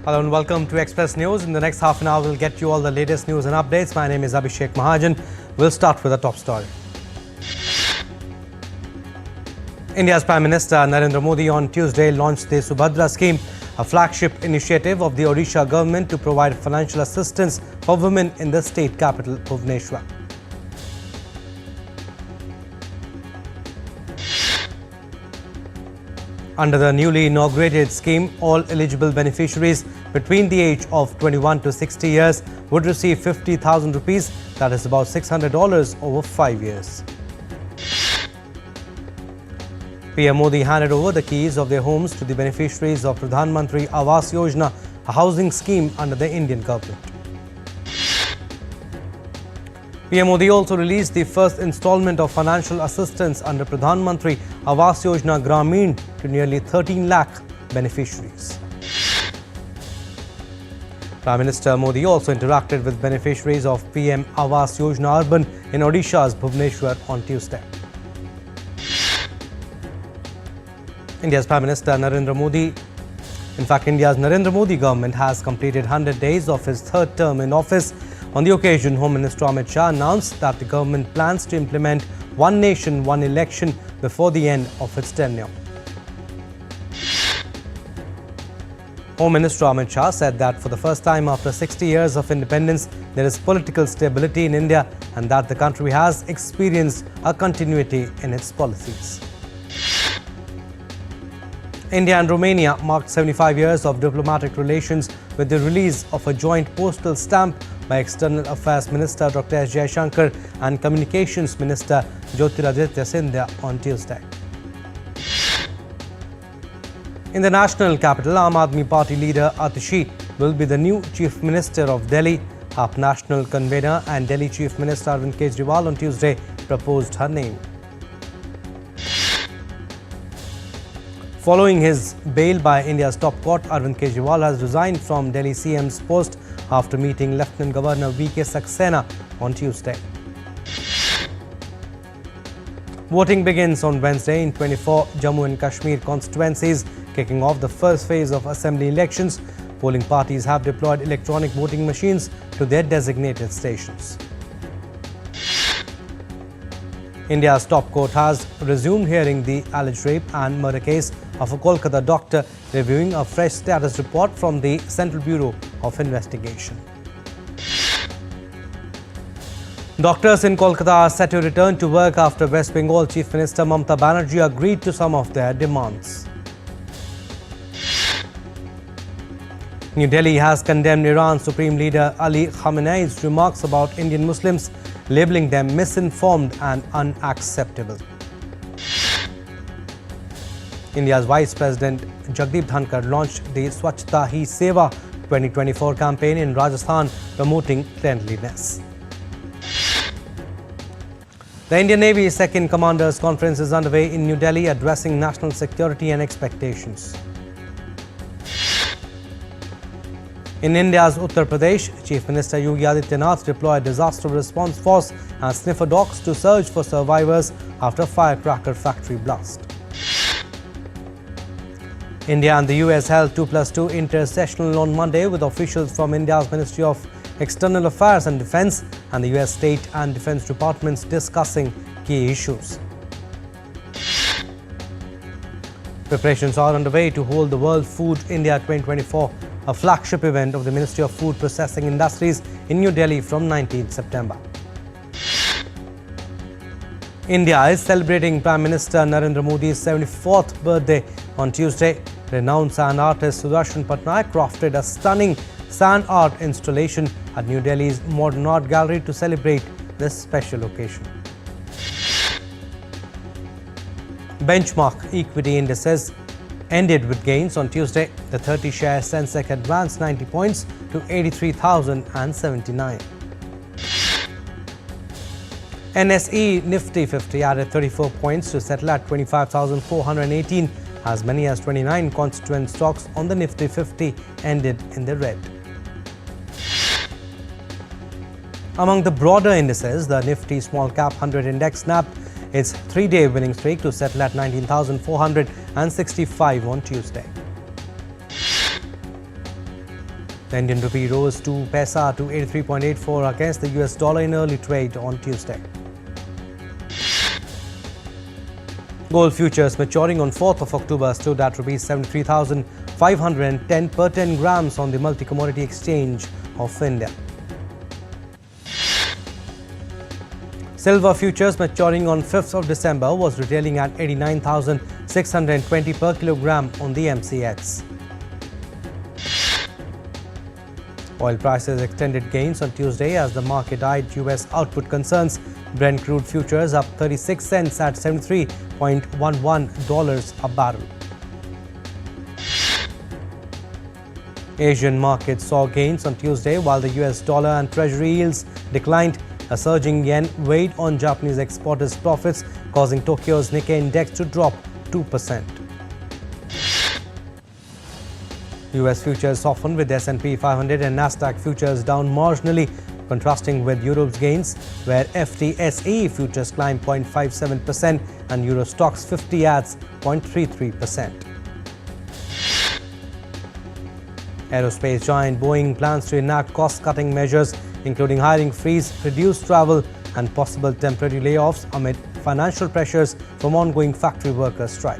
Hello and welcome to Express News. In the next half an hour, we'll get you all the latest news and updates. My name is Abhishek Mahajan. We'll start with the top story. India's Prime Minister Narendra Modi on Tuesday launched the Subhadra scheme, a flagship initiative of the Odisha government to provide financial assistance for women in the state capital, Bhubaneswar. Under the newly inaugurated scheme, all eligible beneficiaries between the age of 21 to 60 years would receive 50,000 rupees, that is about $600 over 5 years. PM Modi handed over the keys of their homes to the beneficiaries of Pradhan Mantri Awas Yojana, a housing scheme under the Indian government. PM Modi also released the first installment of financial assistance under Pradhan Mantri Awas Yojana Grameen to nearly 13 lakh beneficiaries. Prime Minister Modi also interacted with beneficiaries of PM Awas Yojana Urban in Odisha's Bhubaneswar on Tuesday. India's India's Narendra Modi government has completed 100 days of his third term in office. On the occasion, Home Minister Amit Shah announced that the government plans to implement One Nation, One Election before the end of its tenure. Home Minister Amit Shah said that for the first time after 60 years of independence, there is political stability in India and that the country has experienced a continuity in its policies. India and Romania marked 75 years of diplomatic relations with the release of a joint postal stamp by External Affairs Minister Dr. S. Jaishankar and Communications Minister Jyotiraditya Scindia on Tuesday. In the national capital, Aam Aadmi Party leader Atishi will be the new Chief Minister of Delhi. AAP National Convener and Delhi Chief Minister Arvind Kejriwal on Tuesday proposed her name. Following his bail by India's top court, Arvind Kejriwal has resigned from Delhi CM's post after meeting Lieutenant Governor V.K. Saxena on Tuesday. Voting begins on Wednesday in 24 Jammu and Kashmir constituencies, kicking off the first phase of assembly elections. Polling parties have deployed electronic voting machines to their designated stations. India's top court has resumed hearing the alleged rape and murder case of a Kolkata doctor, reviewing a fresh status report from the Central Bureau of Investigation. Doctors in Kolkata are set to return to work after West Bengal Chief Minister Mamata Banerjee agreed to some of their demands. New Delhi has condemned Iran's Supreme Leader Ali Khamenei's remarks about Indian Muslims, labeling them misinformed and unacceptable. India's Vice President Jagdeep Dhankar launched the Swachhta Hi Seva 2024 campaign in Rajasthan, promoting cleanliness. The Indian Navy's second Commanders Conference is underway in New Delhi, addressing national security and expectations. In India's Uttar Pradesh, Chief Minister Yogi Adityanath deployed disaster response force and sniffer dogs to search for survivors after firecracker factory blast. India and the US held 2+2 intersessional on Monday with officials from India's Ministry of External Affairs and Defence and the US State and Defence Departments discussing key issues. Preparations are underway to hold the World Food India 2024, a flagship event of the Ministry of Food Processing Industries in New Delhi from 19th September. India is celebrating Prime Minister Narendra Modi's 74th birthday on Tuesday. Renowned sand artist Doordarshan crafted a stunning sand art installation at New Delhi's Modern Art Gallery to celebrate this special occasion. Benchmark equity indices ended with gains on Tuesday. The 30-share Sensex advanced 90 points to 83,079. NSE Nifty 50 added 34 points to settle at 25,418. As many as 29 constituent stocks on the Nifty 50 ended in the red. Among the broader indices, the Nifty Small Cap 100 Index snapped its three-day winning streak to settle at 19,465 on Tuesday. The Indian rupee rose 2 paisa to 83.84 against the US dollar in early trade on Tuesday. Gold futures maturing on 4th of October stood at rupees 73,510 per 10 grams on the Multi-Commodity Exchange of India. Silver futures maturing on 5th of December was retailing at 89,620 per kilogram on the MCX. Oil prices extended gains on Tuesday as the market eyed US output concerns. Brent crude futures up 36 cents at $73.11 a barrel. Asian markets saw gains on Tuesday while the US dollar and treasury yields declined. A surging yen weighed on Japanese exporters' profits, causing Tokyo's Nikkei index to drop 2%. US futures softened with S&P 500 and Nasdaq futures down marginally, contrasting with Europe's gains, where FTSE futures climbed 0.57% and Euro Stoxx 50 adds 0.33%. Aerospace giant Boeing plans to enact cost-cutting measures, including hiring freeze, reduced travel and possible temporary layoffs amid financial pressures from ongoing factory workers' strike.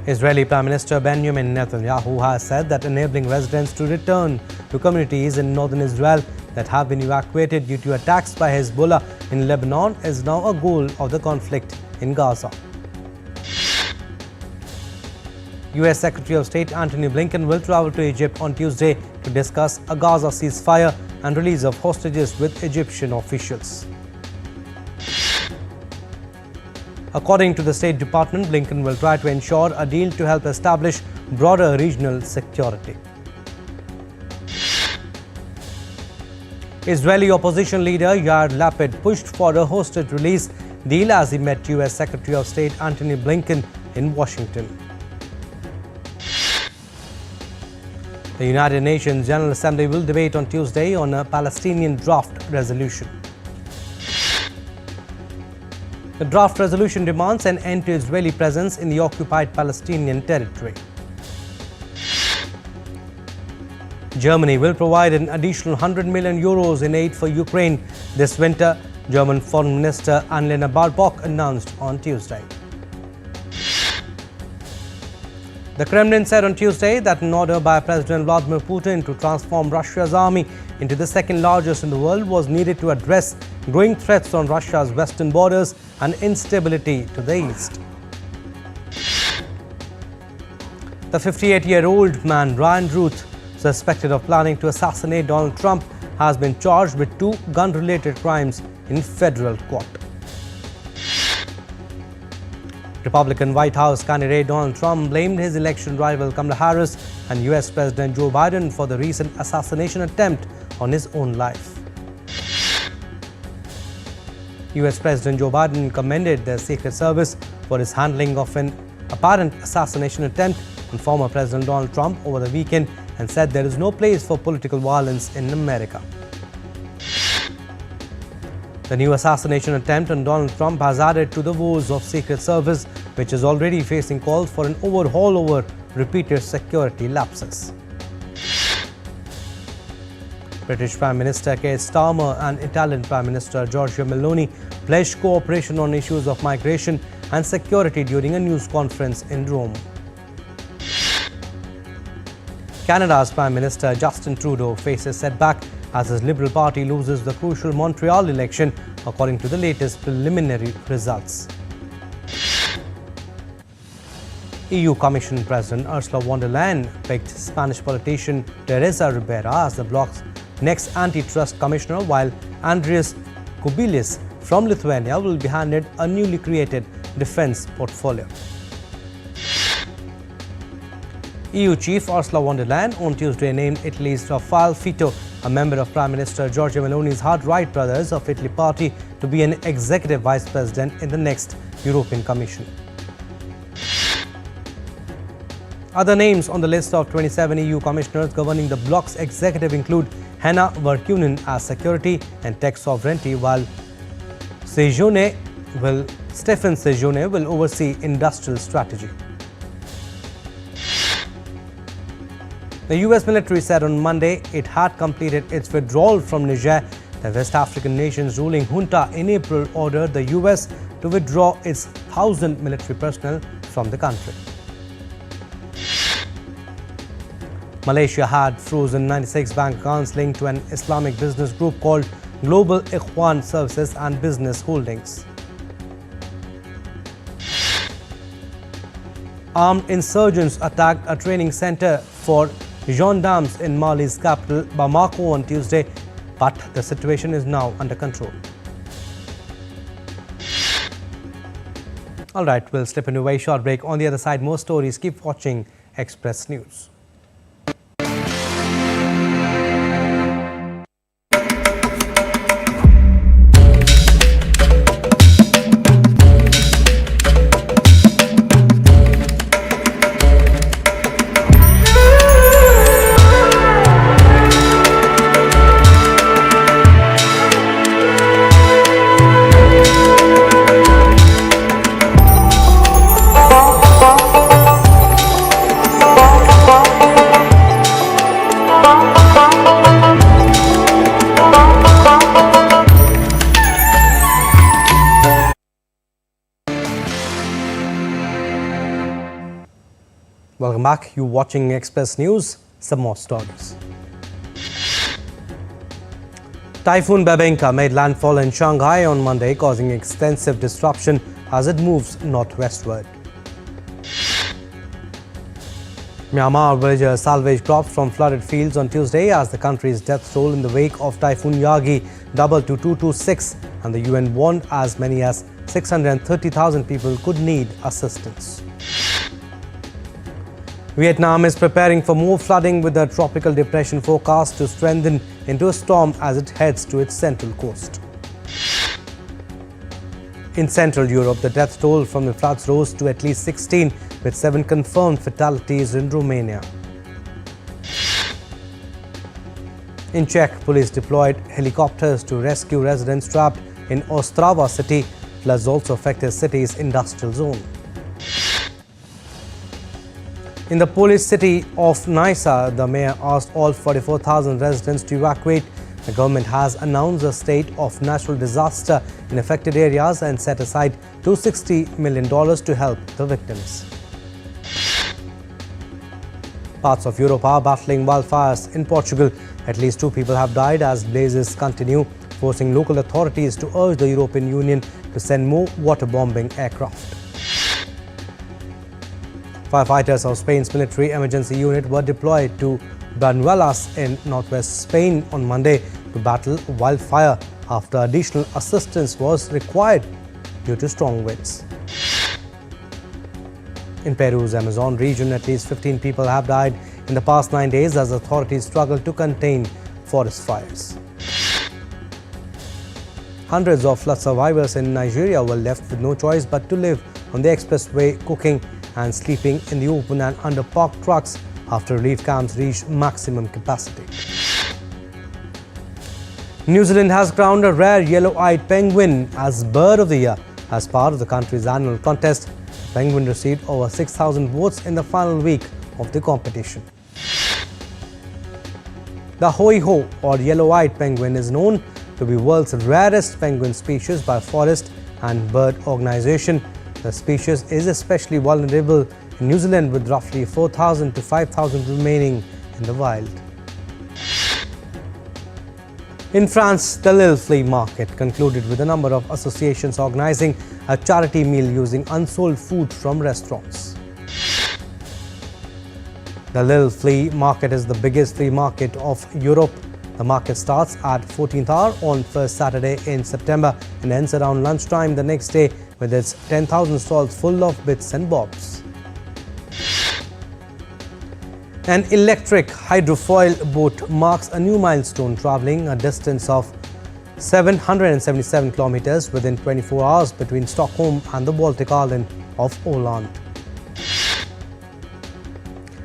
Israeli Prime Minister Benjamin Netanyahu has said that enabling residents to return to communities in northern Israel that have been evacuated due to attacks by Hezbollah in Lebanon is now a goal of the conflict in Gaza. US Secretary of State Antony Blinken will travel to Egypt on Tuesday to discuss a Gaza ceasefire and release of hostages with Egyptian officials. According to the State Department, Blinken will try to ensure a deal to help establish broader regional security. Israeli opposition leader Yair Lapid pushed for a hostage release deal as he met US Secretary of State Antony Blinken in Washington. The United Nations General Assembly will debate on Tuesday on a Palestinian draft resolution. The draft resolution demands an end to Israeli presence in the occupied Palestinian territory. Germany will provide an additional 100 million euros in aid for Ukraine this winter, German Foreign Minister Annalena Baerbock announced on Tuesday. The Kremlin said on Tuesday that an order by President Vladimir Putin to transform Russia's army into the second largest in the world was needed to address growing threats on Russia's western borders and instability to the east. The 58-year-old man Ryan Ruth, suspected of planning to assassinate Donald Trump, has been charged with 2 gun-related crimes in federal court. Republican White House candidate Donald Trump blamed his election rival Kamala Harris and US President Joe Biden for the recent assassination attempt on his own life. US President Joe Biden commended the Secret Service for its handling of an apparent assassination attempt on former President Donald Trump over the weekend and said there is no place for political violence in America. The new assassination attempt on Donald Trump has added to the woes of Secret Service, which is already facing calls for an overhaul over repeated security lapses. British Prime Minister Keir Starmer and Italian Prime Minister Giorgia Meloni pledged cooperation on issues of migration and security during a news conference in Rome. Canada's Prime Minister Justin Trudeau faces setback as his Liberal Party loses the crucial Montreal election, according to the latest preliminary results. EU Commission President Ursula von der Leyen picked Spanish politician Teresa Ribera as the bloc's next antitrust commissioner, while Andrius Kubilius from Lithuania will be handed a newly created defense portfolio. EU Chief Ursula von der Leyen on Tuesday named Italy's Raffaele Fitto, a member of Prime Minister Giorgia Meloni's hard-right Brothers of Italy party, to be an executive vice president in the next European Commission. Other names on the list of 27 EU commissioners governing the bloc's executive include Hanna Virkkunen as security and tech sovereignty, while Stefan Sejourné will oversee industrial strategy. The US military said on Monday it had completed its withdrawal from Niger. The West African nation's ruling junta in April ordered the US to withdraw its 1,000 military personnel from the country. Malaysia had frozen 96 bank accounts linked to an Islamic business group called Global Ikhwan Services and Business Holdings. Armed insurgents attacked a training center for gendarmes in Mali's capital, Bamako, on Tuesday, but the situation is now under control. All right, we'll slip into a very short break. On the other side, more stories. Keep watching Express News. Welcome back. You're watching Express News. Some more stories. Typhoon Bebinka made landfall in Shanghai on Monday, causing extensive disruption as it moves northwestward. Myanmar villagers salvaged crops from flooded fields on Tuesday as the country's death toll in the wake of Typhoon Yagi doubled to 226, and the UN warned as many as 630,000 people could need assistance. Vietnam is preparing for more flooding, with the tropical depression forecast to strengthen into a storm as it heads to its central coast. In Central Europe, the death toll from the floods rose to at least 16, with 7 confirmed fatalities in Romania. In Czech, police deployed helicopters to rescue residents trapped in Ostrava city. Floods also affected the city's industrial zone. In the Polish city of Nysa, the mayor asked all 44,000 residents to evacuate. The government has announced a state of natural disaster in affected areas and set aside $260 million to help the victims. Parts of Europe are battling wildfires. In Portugal, at least 2 people have died as blazes continue, forcing local authorities to urge the European Union to send more waterbombing aircraft. Firefighters of Spain's military emergency unit were deployed to Banuelas in northwest Spain on Monday to battle wildfire after additional assistance was required due to strong winds. In Peru's Amazon region, at least 15 people have died in the past 9 days as authorities struggle to contain forest fires. Hundreds of flood survivors in Nigeria were left with no choice but to live on the expressway, cooking and sleeping in the open and under parked trucks after relief camps reached maximum capacity. New Zealand has crowned a rare yellow-eyed penguin as Bird of the Year as part of the country's annual contest. The penguin received over 6,000 votes in the final week of the competition. The hoi-ho, or yellow-eyed penguin, is known to be world's rarest penguin species by Forest and Bird Organization. The species is especially vulnerable in New Zealand, with roughly 4,000 to 5,000 remaining in the wild. In France, the Lille Flea Market concluded with a number of associations organizing a charity meal using unsold food from restaurants. The Lille Flea Market is the biggest flea market of Europe. The market starts at 14th hour on first Saturday in September and ends around lunchtime the next day, with its 10,000 stalls full of bits and bobs. An electric hydrofoil boat marks a new milestone, traveling a distance of 777 kilometers within 24 hours between Stockholm and the Baltic island of Åland.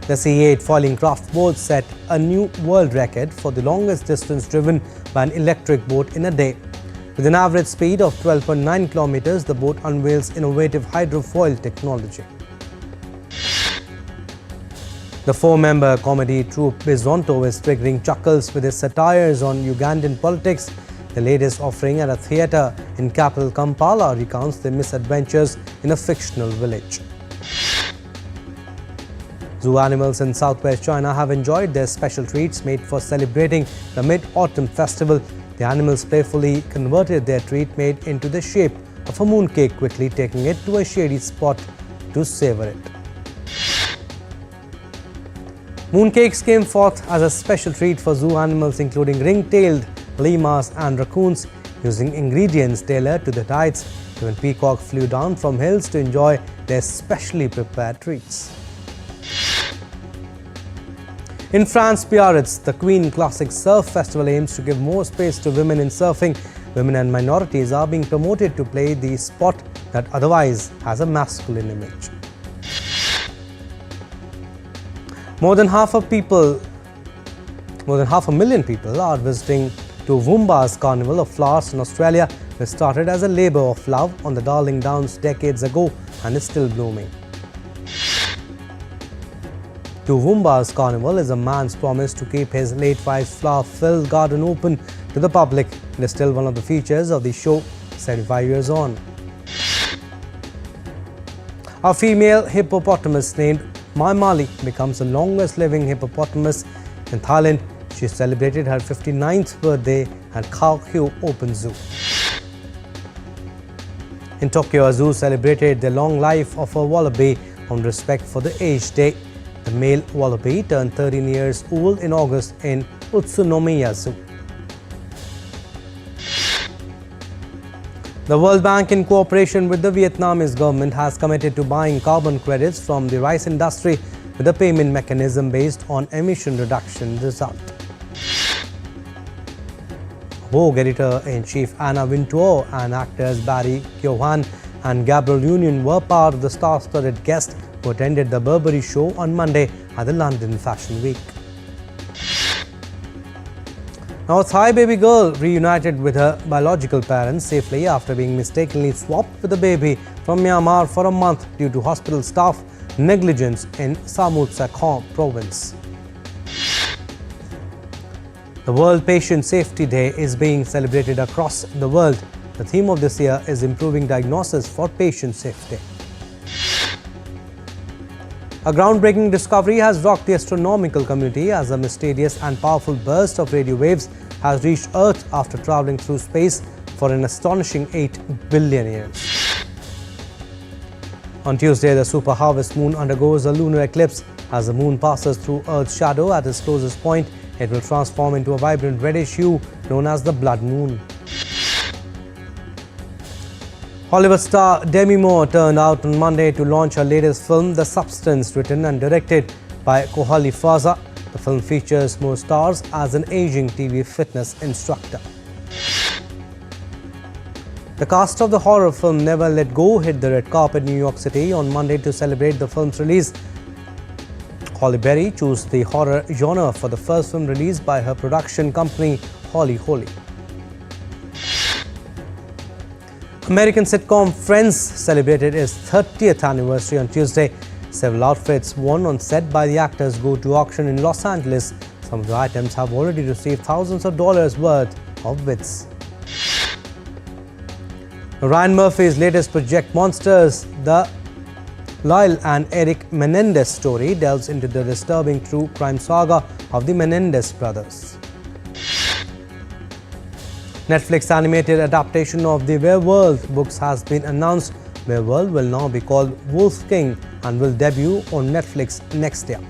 The C8 foiling craft boat set a new world record for the longest distance driven by an electric boat in a day. With an average speed of 12.9 kilometers, the boat unveils innovative hydrofoil technology. The four-member comedy troupe Bizonto is triggering chuckles with its satires on Ugandan politics. The latest offering at a theatre in capital Kampala recounts their misadventures in a fictional village. Zoo animals in southwest China have enjoyed their special treats made for celebrating the Mid-Autumn Festival. The animals playfully converted their treat made into the shape of a mooncake, quickly taking it to a shady spot to savor it. Mooncakes came forth as a special treat for zoo animals including ring-tailed lemurs and raccoons, using ingredients tailored to their diets. Even peacock flew down from hills to enjoy their specially prepared treats. In France, Biarritz, the Queen Classic Surf Festival aims to give more space to women in surfing. Women and minorities are being promoted to play the sport that otherwise has a masculine image. More than half a million people are visiting to Woomba's Carnival of Flowers in Australia, which started as a labour of love on the Darling Downs decades ago and is still blooming. Woomba's Carnival is a man's promise to keep his late wife's flower-filled garden open to the public. It is still one of the features of the show 75 years on. A female hippopotamus named Maimali becomes the longest living hippopotamus in Thailand. She celebrated her 59th birthday at Khao Keo Open Zoo. In Tokyo, a zoo celebrated the long life of a wallaby on respect for the Age Day. The male wallaby turned 13 years old in August in Utsunomiya Zoo. The World Bank, in cooperation with the Vietnamese government, has committed to buying carbon credits from the rice industry with a payment mechanism based on emission reduction result. Vogue editor-in-chief Anna Wintour and actors Barry Keoghan and Gabrielle Union were part of the star-studded guests who attended the Burberry show on Monday at the London Fashion Week. Now, a Thai baby girl reunited with her biological parents safely after being mistakenly swapped with a baby from Myanmar for a month due to hospital staff negligence in Samut Sakhon province. The World Patient Safety Day is being celebrated across the world. The theme of this year is improving diagnosis for patient safety. A groundbreaking discovery has rocked the astronomical community as a mysterious and powerful burst of radio waves has reached Earth after traveling through space for an astonishing 8 billion years. On Tuesday, the super harvest moon undergoes a lunar eclipse. As the moon passes through Earth's shadow at its closest point, it will transform into a vibrant reddish hue known as the blood moon. Hollywood star Demi Moore turned out on Monday to launch her latest film, The Substance, written and directed by Kohali Faza. The film features Moore stars as an aging TV fitness instructor. The cast of the horror film Never Let Go hit the red carpet in New York City on Monday to celebrate the film's release. Halle Berry chose the horror genre for the first film released by her production company, Holly Holy. American sitcom Friends celebrated its 30th anniversary on Tuesday. Several outfits worn on set by the actors go to auction in Los Angeles. Some of the items have already received thousands of dollars worth of bids. Ryan Murphy's latest project, Monsters, the Lyle and Eric Menendez story, delves into the disturbing true crime saga of the Menendez brothers. Netflix animated adaptation of the Werewolf books has been announced. Werewolf will now be called Wolf King and will debut on Netflix next year.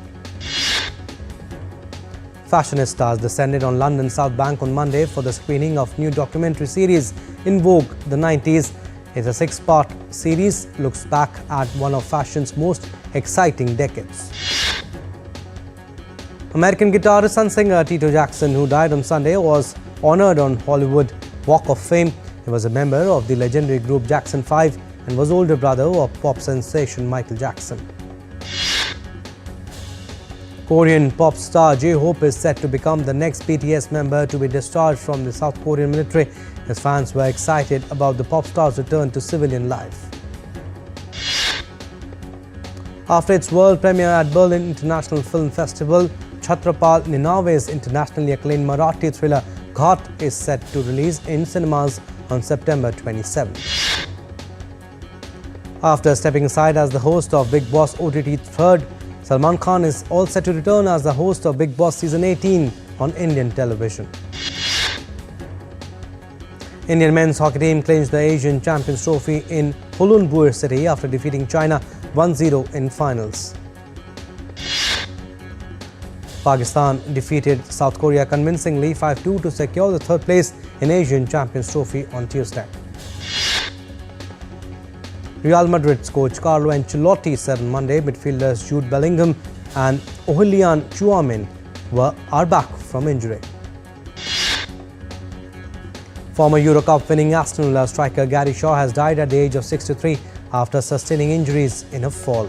Fashionistas descended on London's South Bank on Monday for the screening of new documentary series In Vogue the 90s. It's a 6-part series, looks back at one of fashion's most exciting decades. American guitarist and singer Tito Jackson, who died on Sunday, was honored on Hollywood Walk of Fame. He was a member of the legendary group Jackson 5 and was older brother of pop sensation Michael Jackson. Korean pop star J-Hope is set to become the next BTS member to be discharged from the South Korean military. His fans were excited about the pop star's return to civilian life. After its world premiere at Berlin International Film Festival, Chhatrapal Ninave's internationally acclaimed Marathi thriller Ghat is set to release in cinemas on September 27. After stepping aside as the host of Bigg Boss OTT Third, Salman Khan is all set to return as the host of Bigg Boss Season 18 on Indian television. Indian men's hockey team clinched the Asian Champions Trophy in Hulunbuir city after defeating China 1-0 in finals. Pakistan defeated South Korea convincingly 5-2 to secure the third place in Asian Champions Trophy on Tuesday. Real Madrid's coach Carlo Ancelotti said on Monday midfielders Jude Bellingham and Aurelien Tchouameni are back from injury. Former Euro Cup winning Aston Villa striker Gary Shaw has died at the age of 63 after sustaining injuries in a fall.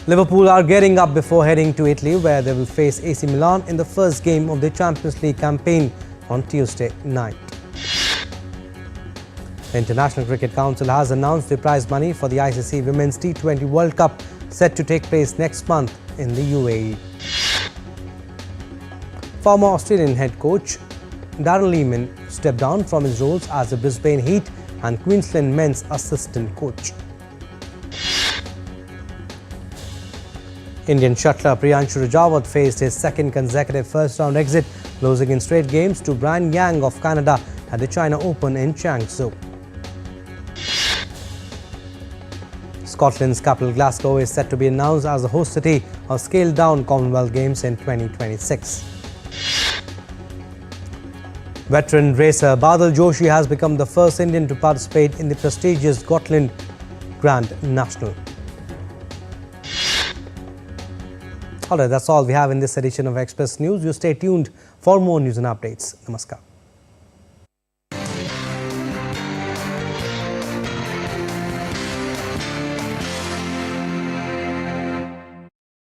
Liverpool are gearing up before heading to Italy, where they will face AC Milan in the first game of the Champions League campaign on Tuesday night. The International Cricket Council has announced the prize money for the ICC Women's T20 World Cup set to take place next month in the UAE. Former Australian head coach Darren Lehmann stepped down from his roles as the Brisbane Heat and Queensland men's assistant coach. Indian shuttler Priyanshu Rajawat faced his second consecutive first-round exit, losing in straight games to Brian Yang of Canada at the China Open in Changzhou. Scotland's capital Glasgow is set to be announced as the host city of scaled-down Commonwealth Games in 2026. Veteran racer Badal Joshi has become the first Indian to participate in the prestigious Gotland Grand National. Alright, that's all we have in this edition of Express News. You stay tuned for more news and updates. Namaskar.